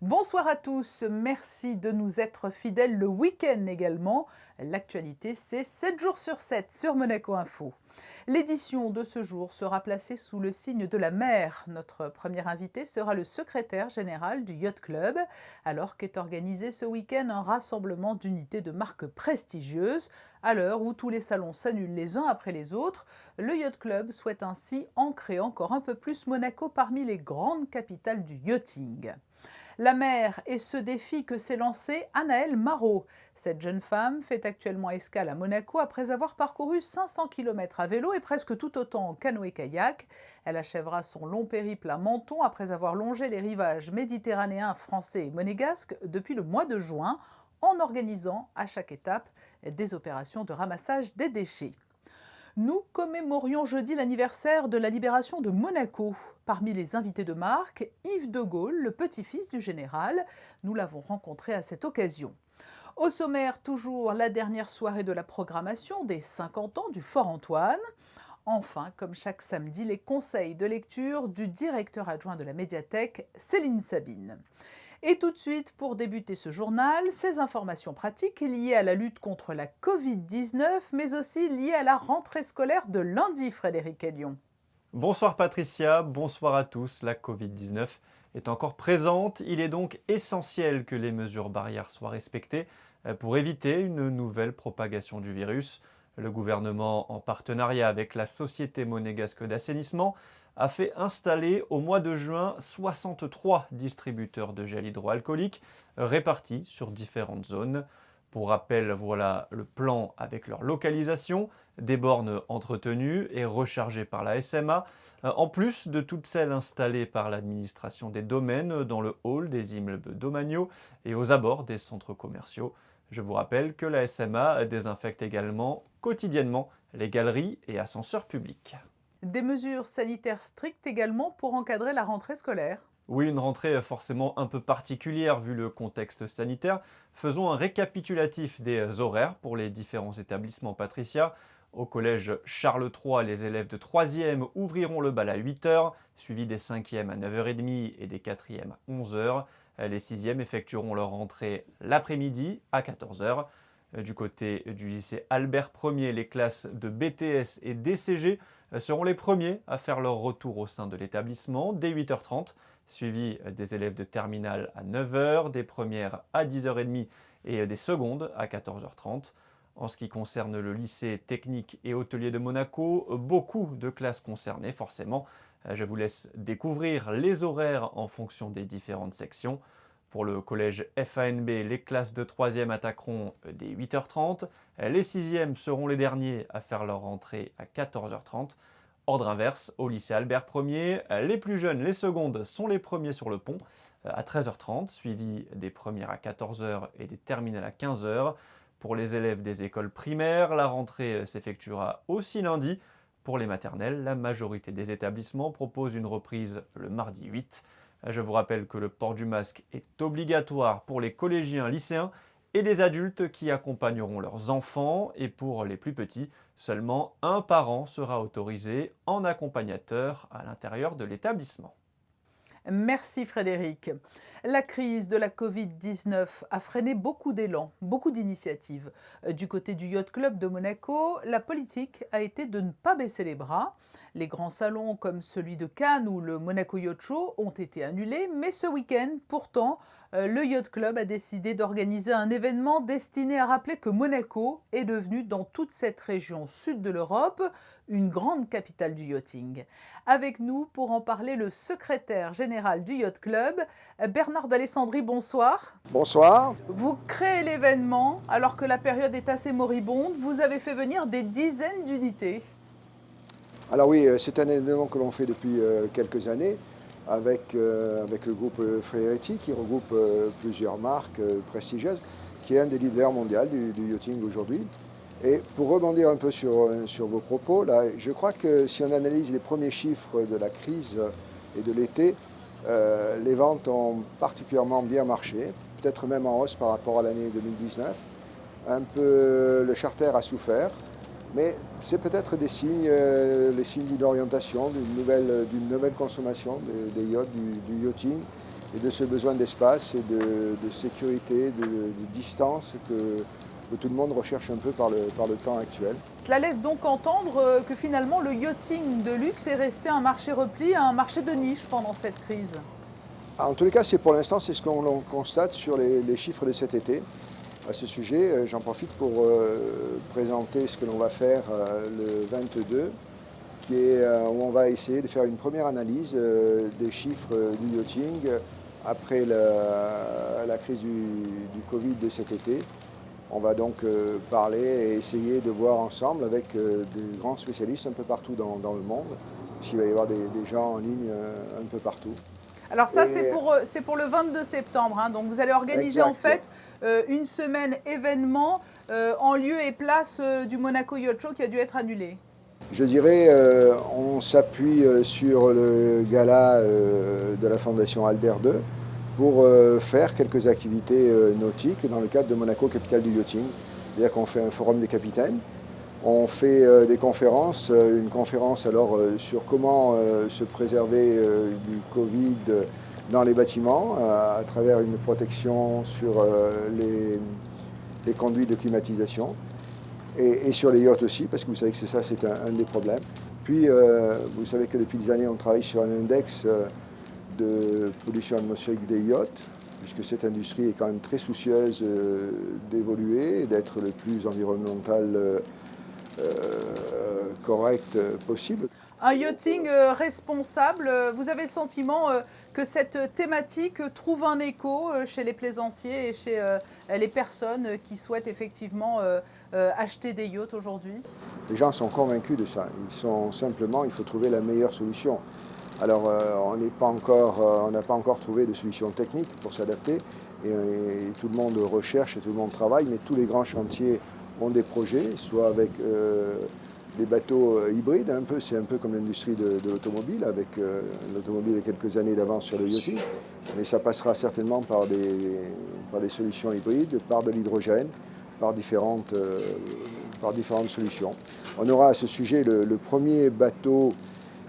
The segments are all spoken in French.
Bonsoir à tous, merci de nous être fidèles le week-end également. L'actualité, c'est 7 jours sur 7 sur Monaco Info. L'édition de ce jour sera placée sous le signe de la mer. Notre premier invité sera le secrétaire général du Yacht Club, alors qu'est organisé ce week-end un rassemblement d'unités de marques prestigieuses. À l'heure où tous les salons s'annulent les uns après les autres, le Yacht Club souhaite ainsi ancrer encore un peu plus Monaco parmi les grandes capitales du yachting. La mer est ce défi que s'est lancé Anaëlle Marot. Cette jeune femme fait actuellement escale à Monaco après avoir parcouru 500 km à vélo et presque tout autant en canoë-kayak. Elle achèvera son long périple à Menton après avoir longé les rivages méditerranéens, français et monégasques depuis le mois de juin en organisant à chaque étape des opérations de ramassage des déchets. Nous commémorions jeudi l'anniversaire de la libération de Monaco. Parmi les invités de marque, Yves de Gaulle, le petit-fils du général. Nous l'avons rencontré à cette occasion. Au sommaire, toujours la dernière soirée de la programmation des 50 ans du Fort Antoine. Enfin, comme chaque samedi, les conseils de lecture du directeur adjoint de la médiathèque, Céline Sabine. Et tout de suite, pour débuter ce journal, ces informations pratiques liées à la lutte contre la Covid-19, mais aussi liées à la rentrée scolaire de lundi, Frédéric Hélion. Bonsoir Patricia, bonsoir à tous. La Covid-19 est encore présente. Il est donc essentiel que les mesures barrières soient respectées pour éviter une nouvelle propagation du virus. Le gouvernement, en partenariat avec la Société monégasque d'assainissement, a fait installer au mois de juin 63 distributeurs de gel hydroalcoolique répartis sur différentes zones. Pour rappel, voilà le plan avec leur localisation, des bornes entretenues et rechargées par la SMA, en plus de toutes celles installées par l'administration des domaines dans le hall des immeubles domaniaux et aux abords des centres commerciaux. Je vous rappelle que la SMA désinfecte également quotidiennement les galeries et ascenseurs publics. Des mesures sanitaires strictes également pour encadrer la rentrée scolaire. Oui, une rentrée forcément un peu particulière vu le contexte sanitaire. Faisons un récapitulatif des horaires pour les différents établissements Patricia. Au collège Charles III, les élèves de 3e ouvriront le bal à 8 heures, suivi des 5e à 9h30 et des 4e à 11 heures. Les 6e effectueront leur rentrée l'après-midi à 14 heures. Du côté du lycée Albert Ier, les classes de BTS et DCG seront les premiers à faire leur retour au sein de l'établissement dès 8h30, suivi des élèves de terminale à 9h, des premières à 10h30 et des secondes à 14h30. En ce qui concerne le lycée technique et hôtelier de Monaco, beaucoup de classes concernées forcément. Je vous laisse découvrir les horaires en fonction des différentes sections. Pour le collège FANB, les classes de 3e attaqueront dès 8h30. Les 6e seront les derniers à faire leur rentrée à 14h30. Ordre inverse, au lycée Albert Ier, les plus jeunes, les secondes, sont les premiers sur le pont à 13h30, suivis des premières à 14h et des terminales à 15h. Pour les élèves des écoles primaires, la rentrée s'effectuera aussi lundi. Pour les maternelles, la majorité des établissements proposent une reprise le mardi 8. Je vous rappelle que le port du masque est obligatoire pour les collégiens, lycéens et les adultes qui accompagneront leurs enfants. Et pour les plus petits, seulement un parent sera autorisé en accompagnateur à l'intérieur de l'établissement. Merci Frédéric. La crise de la Covid-19 a freiné beaucoup d'élan, beaucoup d'initiatives. Du côté du Yacht Club de Monaco, la politique a été de ne pas baisser les bras. Les grands salons comme celui de Cannes ou le Monaco Yacht Show ont été annulés, mais ce week-end, pourtant, le Yacht Club a décidé d'organiser un événement destiné à rappeler que Monaco est devenu, dans toute cette région sud de l'Europe, une grande capitale du yachting. Avec nous pour en parler, le secrétaire général du Yacht Club, Bernard d'Alessandri, bonsoir. Bonsoir. Vous créez l'événement alors que la période est assez moribonde. Vous avez fait venir des dizaines d'unités. Alors oui, c'est un événement que l'on fait depuis quelques années avec le groupe Ferretti qui regroupe plusieurs marques prestigieuses, qui est un des leaders mondiaux du yachting aujourd'hui. Et pour rebondir un peu sur vos propos, là, je crois que si on analyse les premiers chiffres de la crise et de l'été, les ventes ont particulièrement bien marché, peut-être même en hausse par rapport à l'année 2019. Un peu le charter a souffert, mais c'est peut-être des signes, les signes d'une orientation, d'une nouvelle consommation des yachts, du yachting, et de ce besoin d'espace et de sécurité, de distance que tout le monde recherche un peu par le temps actuel. Cela laisse donc entendre que finalement le yachting de luxe est resté un marché repli, un marché de niche pendant cette crise. En tous les cas, pour l'instant, c'est ce qu'on constate sur les chiffres de cet été. À ce sujet, j'en profite pour présenter ce que l'on va faire le 22, où on va essayer de faire une première analyse des chiffres du yachting après la crise du Covid de cet été. On va donc parler et essayer de voir ensemble avec des grands spécialistes un peu partout dans le monde, s'il va y avoir des gens en ligne un peu partout. Alors ça, c'est pour le 22 septembre, hein. Donc vous allez organiser en fait une semaine événement en lieu et place du Monaco Yacht Show qui a dû être annulé. Je dirais, on s'appuie sur le gala de la Fondation Albert II pour faire quelques activités nautiques dans le cadre de Monaco, capitale du yachting. C'est-à-dire qu'on fait un forum des capitaines, on fait des conférences, une conférence alors sur comment se préserver du Covid dans les bâtiments à travers une protection sur les conduits de climatisation et sur les yachts aussi, parce que vous savez que c'est un des problèmes. Puis vous savez que depuis des années on travaille sur un index de pollution atmosphérique des yachts, puisque cette industrie est quand même très soucieuse d'évoluer et d'être le plus environnemental correct possible. Un yachting responsable, vous avez le sentiment que cette thématique trouve un écho chez les plaisanciers et chez les personnes qui souhaitent effectivement acheter des yachts aujourd'hui? Les gens sont convaincus de ça. Il faut trouver la meilleure solution. Alors, on n'a pas encore trouvé de solution technique pour s'adapter et tout le monde recherche et tout le monde travaille, mais tous les grands chantiers ont des projets, soit avec des bateaux hybrides, c'est un peu comme l'industrie de l'automobile, avec l'automobile et quelques années d'avance sur le yachting, mais ça passera certainement par des solutions hybrides, par de l'hydrogène, par différentes solutions. On aura à ce sujet le premier bateau,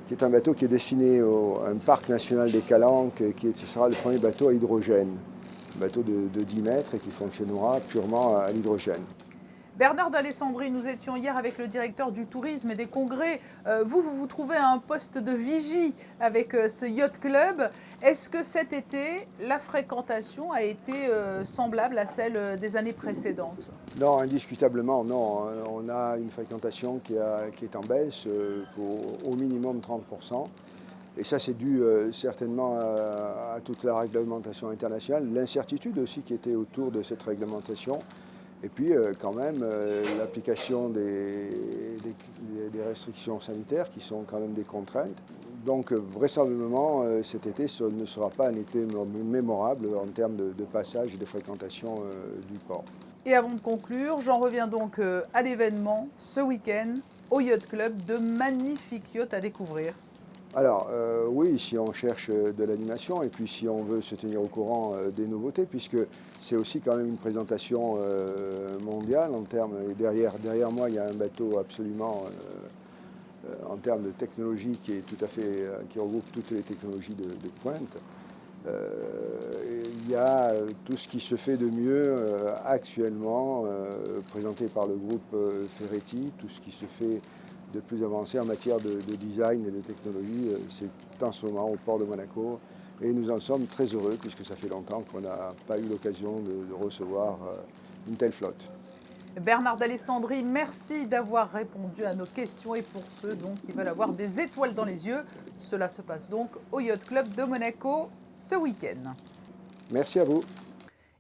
qui est un bateau qui est destiné à un parc national des Calanques, ce sera le premier bateau à hydrogène, un bateau de 10 mètres et qui fonctionnera purement à l'hydrogène. Bernard d'Alessandri, nous étions hier avec le directeur du tourisme et des congrès. Vous trouvez à un poste de vigie avec ce yacht club. Est-ce que cet été, la fréquentation a été semblable à celle des années précédentes? Non, indiscutablement, non. On a une fréquentation qui est en baisse pour au minimum 30%. Et ça, c'est dû certainement à toute la réglementation internationale, l'incertitude aussi qui était autour de cette réglementation. Et puis quand même l'application des restrictions sanitaires qui sont quand même des contraintes. Donc vraisemblablement cet été ce ne sera pas un été mémorable en termes de passage et de fréquentation du port. Et avant de conclure, j'en reviens donc à l'événement ce week-end au Yacht Club, de magnifiques yachts à découvrir. Alors oui, si on cherche de l'animation et puis si on veut se tenir au courant des nouveautés, puisque c'est aussi quand même une présentation mondiale en termes, et derrière moi il y a un bateau absolument en termes de technologie qui regroupe toutes les technologies de pointe. Il y a tout ce qui se fait de mieux actuellement, présenté par le groupe Ferretti, tout ce qui se fait de plus avancé en matière de design et de technologie. C'est en ce moment au port de Monaco et nous en sommes très heureux puisque ça fait longtemps qu'on n'a pas eu l'occasion de recevoir une telle flotte. Bernard d'Alessandri, merci d'avoir répondu à nos questions et pour ceux donc qui veulent avoir des étoiles dans les yeux, cela se passe donc au Yacht Club de Monaco ce week-end. Merci à vous.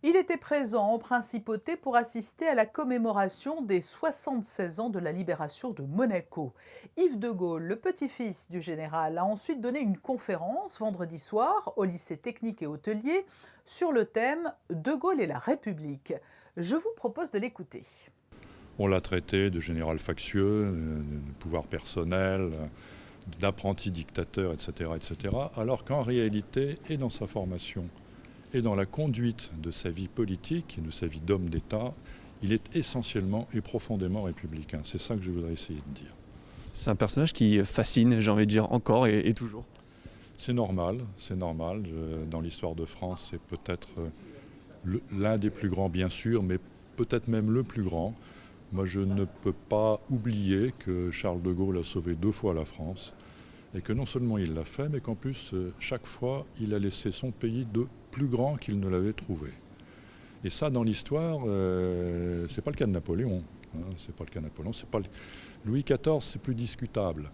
Il était présent en principauté pour assister à la commémoration des 76 ans de la libération de Monaco. Yves de Gaulle, le petit-fils du général, a ensuite donné une conférence vendredi soir au lycée technique et hôtelier sur le thème « De Gaulle et la République ». Je vous propose de l'écouter. On l'a traité de général factieux, de pouvoir personnel, d'apprenti dictateur, etc., alors qu'en réalité, et dans sa formation, et dans la conduite de sa vie politique et de sa vie d'homme d'État, il est essentiellement et profondément républicain. C'est ça que je voudrais essayer de dire. C'est un personnage qui fascine, j'ai envie de dire, encore et toujours. C'est normal, c'est normal. Dans l'histoire de France, c'est peut-être l'un des plus grands, bien sûr, mais peut-être même le plus grand. Moi, je ne peux pas oublier que Charles de Gaulle a sauvé 2 fois la France et que non seulement il l'a fait, mais qu'en plus, chaque fois, il a laissé son pays de plus grand qu'il ne l'avait trouvé. Et ça, dans l'histoire, c'est pas le cas de Napoléon. C'est pas le cas de Napoléon. C'est pas Louis XIV, c'est plus discutable.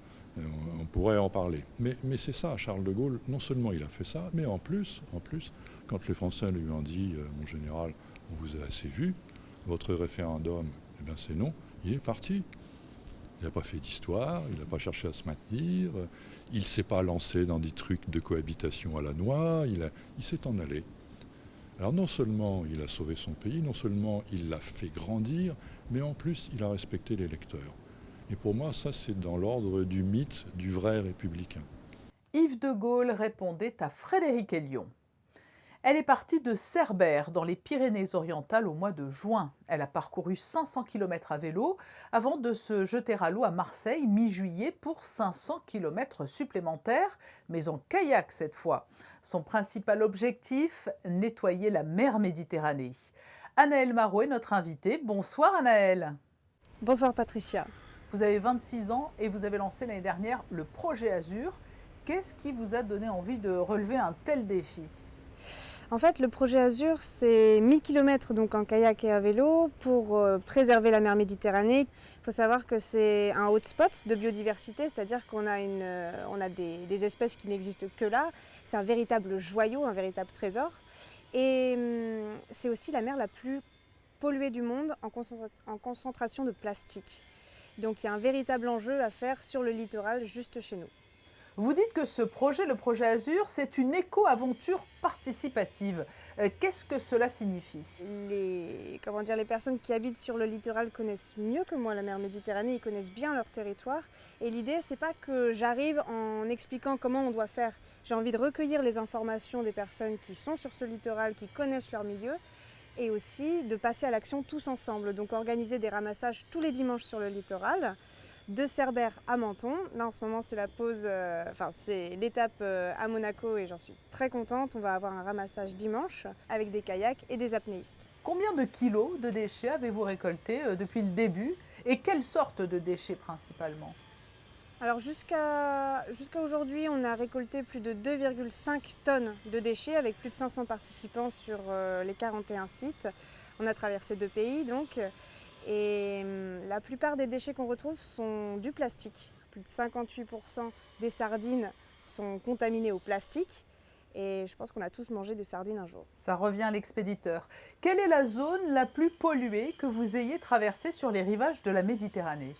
On pourrait en parler. Mais c'est ça, Charles de Gaulle, non seulement il a fait ça, mais en plus, quand les Français lui ont dit « Mon général, on vous a assez vu, votre référendum, eh bien c'est non », il est parti. Il n'a pas fait d'histoire, il n'a pas cherché à se maintenir, il ne s'est pas lancé dans des trucs de cohabitation à la noix, il s'est en allé. Alors non seulement il a sauvé son pays, non seulement il l'a fait grandir, mais en plus il a respecté les lecteurs. Et pour moi, ça c'est dans l'ordre du mythe du vrai républicain. Yves de Gaulle répondait à Frédéric Hélion. Elle est partie de Cerbère, dans les Pyrénées-Orientales, au mois de juin. Elle a parcouru 500 km à vélo avant de se jeter à l'eau à Marseille, mi-juillet, pour 500 km supplémentaires, mais en kayak cette fois. Son principal objectif, nettoyer la mer Méditerranée. Anaëlle Marot est notre invitée. Bonsoir Anaëlle. Bonsoir Patricia. Vous avez 26 ans et vous avez lancé l'année dernière le projet Azur. Qu'est-ce qui vous a donné envie de relever un tel défi ? En fait, le projet Azur, c'est 1000 km donc en kayak et à vélo pour préserver la mer Méditerranée. Il faut savoir que c'est un hotspot de biodiversité, c'est-à-dire qu'on a des espèces qui n'existent que là. C'est un véritable joyau, un véritable trésor. Et c'est aussi la mer la plus polluée du monde en concentration de plastique. Donc il y a un véritable enjeu à faire sur le littoral, juste chez nous. Vous dites que ce projet, le projet Azur, c'est une éco-aventure participative. Qu'est-ce que cela signifie ? Les personnes qui habitent sur le littoral connaissent mieux que moi la mer Méditerranée, ils connaissent bien leur territoire. Et l'idée, c'est pas que j'arrive en expliquant comment on doit faire. J'ai envie de recueillir les informations des personnes qui sont sur ce littoral, qui connaissent leur milieu, et aussi de passer à l'action tous ensemble. Donc organiser des ramassages tous les dimanches sur le littoral, de Cerbère à Menton. Là en ce moment c'est la pause, c'est l'étape à Monaco et j'en suis très contente. On va avoir un ramassage dimanche avec des kayaks et des apnéistes. Combien de kilos de déchets avez-vous récolté depuis le début et quelles sortes de déchets principalement ? Alors jusqu'à aujourd'hui, on a récolté plus de 2,5 tonnes de déchets avec plus de 500 participants sur les 41 sites. On a traversé 2 pays donc. Et la plupart des déchets qu'on retrouve sont du plastique. Plus de 58% des sardines sont contaminées au plastique. Et je pense qu'on a tous mangé des sardines un jour. Ça revient à l'expéditeur. Quelle est la zone la plus polluée que vous ayez traversée sur les rivages de la Méditerranée ?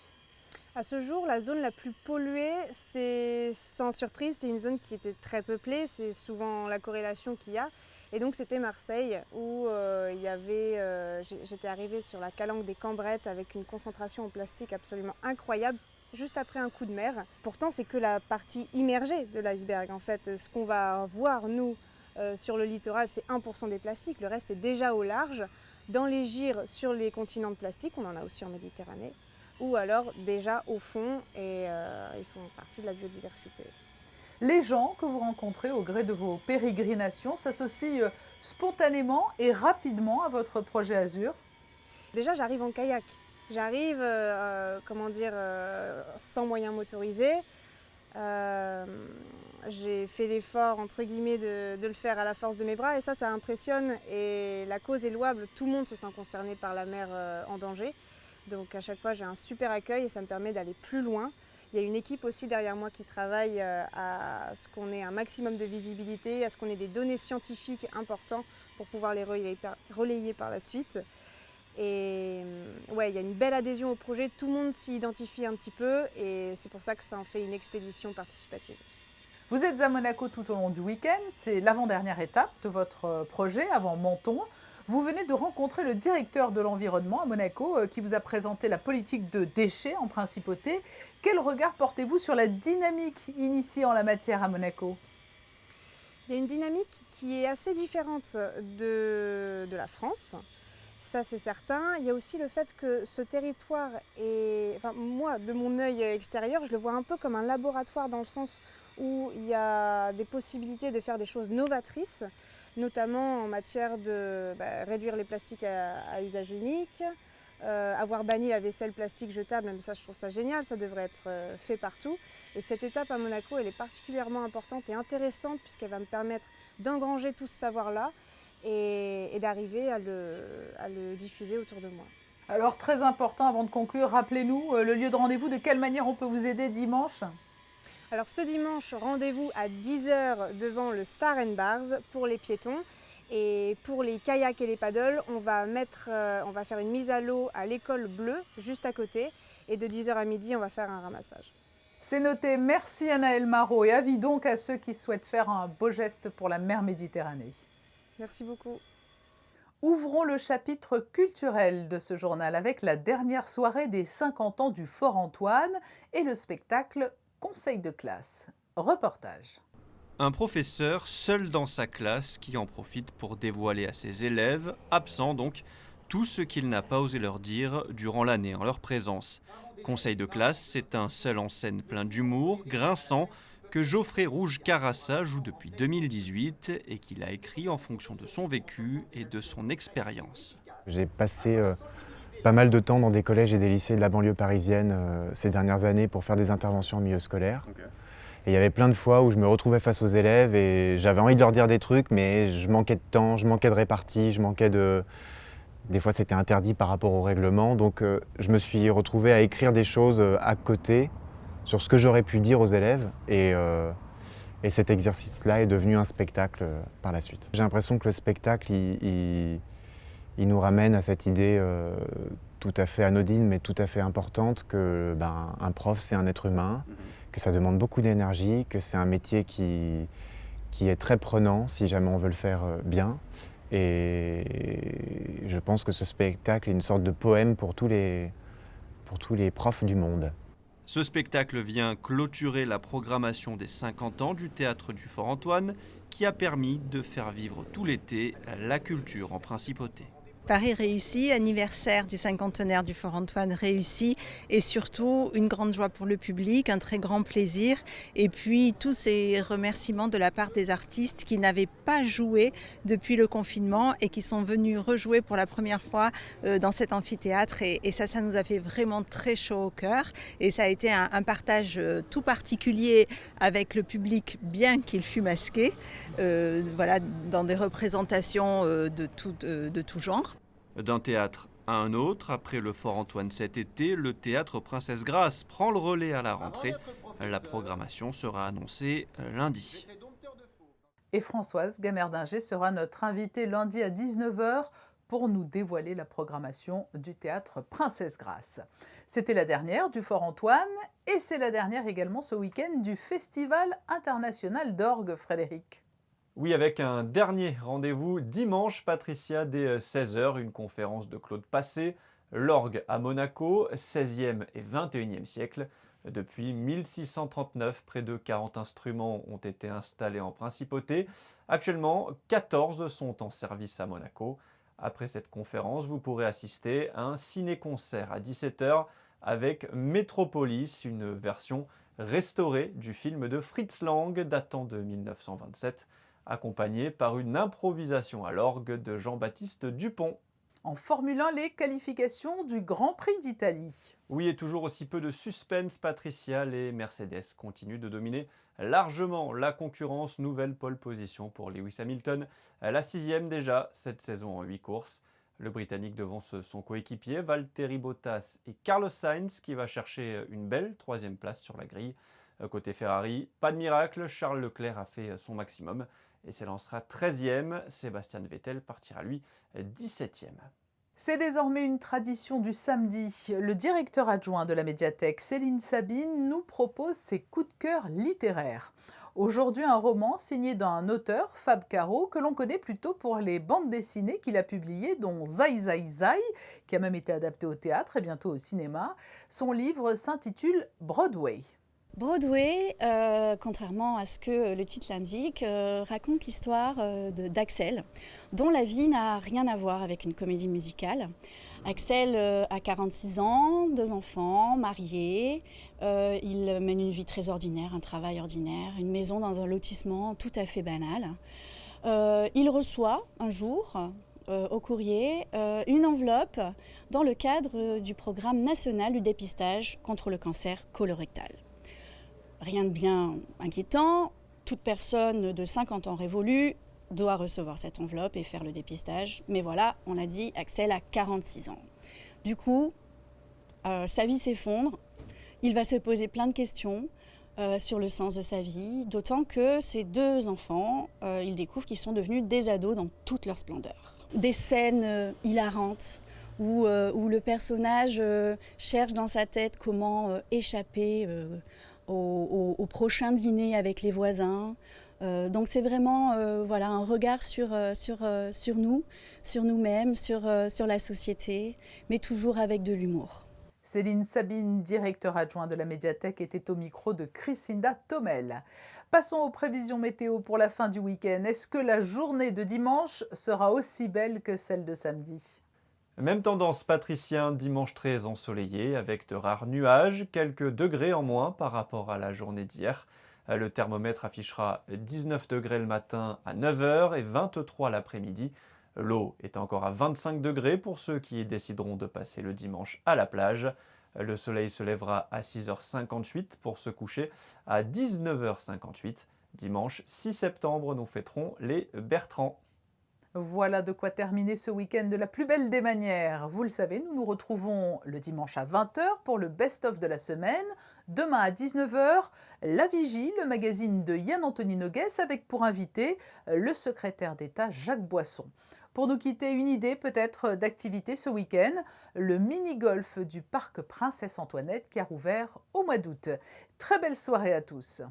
À ce jour, la zone la plus polluée, c'est sans surprise, c'est une zone qui était très peuplée. C'est souvent la corrélation qu'il y a. Et donc c'était Marseille où j'étais arrivée sur la calanque des Cambrettes avec une concentration en plastique absolument incroyable juste après un coup de mer. Pourtant c'est que la partie immergée de l'iceberg en fait. Ce qu'on va voir nous sur le littoral c'est 1% des plastiques, le reste est déjà au large. Dans les gyres sur les continents de plastique, on en a aussi en Méditerranée, ou alors déjà au fond et ils font partie de la biodiversité. Les gens que vous rencontrez au gré de vos pérégrinations s'associent spontanément et rapidement à votre projet Azur ? Déjà, j'arrive en kayak. J'arrive, sans moyens motorisés. J'ai fait l'effort, entre guillemets, de le faire à la force de mes bras et ça impressionne. Et la cause est louable, tout le monde se sent concerné par la mer en danger. Donc à chaque fois, j'ai un super accueil et ça me permet d'aller plus loin. Il y a une équipe aussi derrière moi qui travaille à ce qu'on ait un maximum de visibilité, à ce qu'on ait des données scientifiques importantes pour pouvoir les relayer par la suite. Et ouais, il y a une belle adhésion au projet, tout le monde s'y identifie un petit peu et c'est pour ça que ça en fait une expédition participative. Vous êtes à Monaco tout au long du week-end, c'est l'avant-dernière étape de votre projet avant Menton. Vous venez de rencontrer le directeur de l'environnement à Monaco qui vous a présenté la politique de déchets en principauté. Quel regard portez-vous sur la dynamique initiée en la matière à Monaco ? Il y a une dynamique qui est assez différente de la France, ça c'est certain. Il y a aussi le fait que ce territoire est, moi de mon œil extérieur, je le vois un peu comme un laboratoire dans le sens où il y a des possibilités de faire des choses novatrices, notamment en matière de réduire les plastiques à usage unique, avoir banni la vaisselle plastique jetable, même ça je trouve ça génial, ça devrait être fait partout. Et cette étape à Monaco, elle est particulièrement importante et intéressante puisqu'elle va me permettre d'engranger tout ce savoir-là et d'arriver à le diffuser autour de moi. Alors très important, avant de conclure, rappelez-nous le lieu de rendez-vous, de quelle manière on peut vous aider dimanche? Alors ce dimanche, rendez-vous à 10 h devant le Star & Bars pour les piétons. Et pour les kayaks et les paddles, on va faire une mise à l'eau à l'école bleue, juste à côté. Et de 10 h à midi, on va faire un ramassage. C'est noté. Merci Anaëlle Marot et avis donc à ceux qui souhaitent faire un beau geste pour la mer Méditerranée. Merci beaucoup. Ouvrons le chapitre culturel de ce journal avec la dernière soirée des 50 ans du Fort Antoine et le spectacle Conseil de classe. Reportage. Un professeur seul dans sa classe qui en profite pour dévoiler à ses élèves, absents donc, tout ce qu'il n'a pas osé leur dire durant l'année en leur présence. Conseil de classe, c'est un seul en scène plein d'humour, grinçant, que Geoffrey Rouge-Carassa joue depuis 2018 et qu'il a écrit en fonction de son vécu et de son expérience. J'ai passé pas mal de temps dans des collèges et des lycées de la banlieue parisienne ces dernières années pour faire des interventions en milieu scolaire. Et il y avait plein de fois où je me retrouvais face aux élèves et j'avais envie de leur dire des trucs, mais je manquais de temps, je manquais de répartie, Des fois c'était interdit par rapport au règlement, donc je me suis retrouvé à écrire des choses à côté sur ce que j'aurais pu dire aux élèves et cet exercice-là est devenu un spectacle par la suite. J'ai l'impression que le spectacle, il nous ramène à cette idée tout à fait anodine mais tout à fait importante que un prof c'est un être humain, que ça demande beaucoup d'énergie, que c'est un métier qui est très prenant si jamais on veut le faire bien. Et je pense que ce spectacle est une sorte de poème pour tous les profs du monde. Ce spectacle vient clôturer la programmation des 50 ans du Théâtre du Fort Antoine qui a permis de faire vivre tout l'été la culture en principauté. Paris réussi, anniversaire du cinquantenaire du Fort Antoine réussi et surtout une grande joie pour le public, un très grand plaisir et puis tous ces remerciements de la part des artistes qui n'avaient pas joué depuis le confinement et qui sont venus rejouer pour la première fois dans cet amphithéâtre et ça nous a fait vraiment très chaud au cœur et ça a été un partage tout particulier avec le public bien qu'il fût masqué, dans des représentations de tout genre. D'un théâtre à un autre, après le Fort Antoine cet été, le théâtre Princesse Grace prend le relais à la rentrée. La programmation sera annoncée lundi. Et Françoise Gamerdinger sera notre invitée lundi à 19 h pour nous dévoiler la programmation du théâtre Princesse Grace. C'était la dernière du Fort Antoine et c'est la dernière également ce week-end du Festival international d'orgue, Frédéric. Oui, avec un dernier rendez-vous dimanche, Patricia, dès 16 h, une conférence de Claude Passé, l'orgue à Monaco, 16e et 21e siècle. Depuis 1639, près de 40 instruments ont été installés en principauté. Actuellement, 14 sont en service à Monaco. Après cette conférence, vous pourrez assister à un ciné-concert à 17 h avec Métropolis, une version restaurée du film de Fritz Lang datant de 1927. Accompagné par une improvisation à l'orgue de Jean-Baptiste Dupont. En formulant les qualifications du Grand Prix d'Italie. Oui, et toujours aussi peu de suspense, Patricia, les Mercedes continuent de dominer largement la concurrence. Nouvelle pole position pour Lewis Hamilton, la 6e déjà cette saison en 8 courses. Le Britannique devance son coéquipier Valtteri Bottas et Carlos Sainz qui va chercher une belle 3e place sur la grille. Côté Ferrari, pas de miracle, Charles Leclerc a fait son maximum et s'élancera 13e. Sébastien Vettel partira lui 17e. C'est désormais une tradition du samedi. Le directeur adjoint de la médiathèque, Céline Sabine, nous propose ses coups de cœur littéraires. Aujourd'hui, un roman signé d'un auteur, Fab Caro, que l'on connaît plutôt pour les bandes dessinées qu'il a publiées, dont Zai Zai Zai, qui a même été adapté au théâtre et bientôt au cinéma. Son livre s'intitule Broadway. Broadway, contrairement à ce que le titre l'indique, raconte l'histoire d'Axel, dont la vie n'a rien à voir avec une comédie musicale. Axel a 46 ans, 2 enfants, marié. Il mène une vie très ordinaire, un travail ordinaire, une maison dans un lotissement tout à fait banal. Il reçoit un jour au courrier une enveloppe dans le cadre du programme national du dépistage contre le cancer colorectal. Rien de bien inquiétant, toute personne de 50 ans révolue doit recevoir cette enveloppe et faire le dépistage. Mais voilà, on l'a dit, Axel a 46 ans. Du coup, sa vie s'effondre. Il va se poser plein de questions sur le sens de sa vie, d'autant que ces 2 enfants, il découvre qu'ils sont devenus des ados dans toute leur splendeur. Des scènes hilarantes où le personnage cherche dans sa tête comment échapper au prochain dîner avec les voisins. Donc c'est vraiment voilà, un regard sur nous, sur nous-mêmes, sur la société, mais toujours avec de l'humour. Céline Sabine, directeur adjoint de la médiathèque, était au micro de Chrisinda Thomel. Passons aux prévisions météo pour la fin du week-end. Est-ce que la journée de dimanche sera aussi belle que celle de samedi ? Même tendance, Patricien, dimanche très ensoleillé avec de rares nuages, quelques degrés en moins par rapport à la journée d'hier. Le thermomètre affichera 19 degrés le matin à 9h et 23 l'après-midi. L'eau est encore à 25 degrés pour ceux qui décideront de passer le dimanche à la plage. Le soleil se lèvera à 6h58 pour se coucher à 19h58. Dimanche 6 septembre, nous fêterons les Bertrands. Voilà de quoi terminer ce week-end de la plus belle des manières. Vous le savez, nous nous retrouvons le dimanche à 20h pour le best-of de la semaine. Demain à 19h, La Vigie, le magazine de Yann-Anthony Noguès, avec pour invité le secrétaire d'État Jacques Boisson. Pour nous quitter, une idée peut-être d'activité ce week-end, le mini-golf du parc Princesse Antoinette qui a rouvert au mois d'août. Très belle soirée à tous.